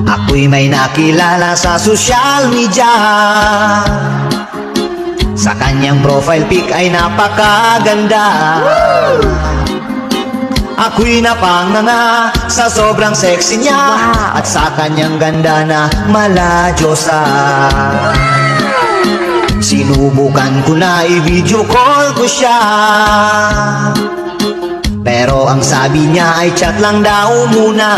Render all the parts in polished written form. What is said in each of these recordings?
Ako'y may nakilala sa social media. Sa kanyang profile pic ay napakaganda. Ako'y napanganga sa sobrang sexy niya. At sa kanyang ganda na maladyosa. Sinubukan ko na i-video call ko siya, pero ang sabi niya ay chat lang daw muna.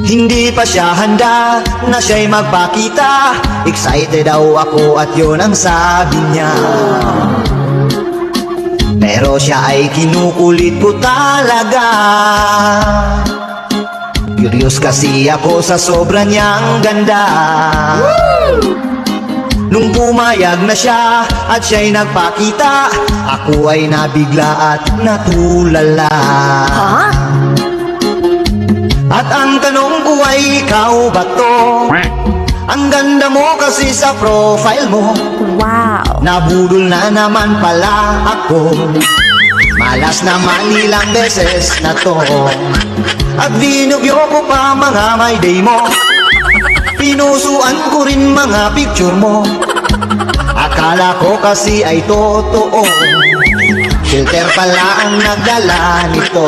Hindi pa siya handa na siya'y magpakita. Excited daw ako at yun ang sabi niya. Pero siya ay kinukulit ko talaga. Curious kasi ako sa sobra niyang ganda. Nung pumayag na siya at siya'y nagpakita, ako ay nabigla at natulala. At ang tanong ko ay, ikaw ba to? Ang ganda mo kasi sa profile mo. Wow! Nabudol na naman pala ako. Malas naman ilang beses na to. At dinugyo ko pa mga my day mo. Pinusuan ko rin mga picture mo. Akala ko kasi ay totoo. Filter pala ang nagdala nito.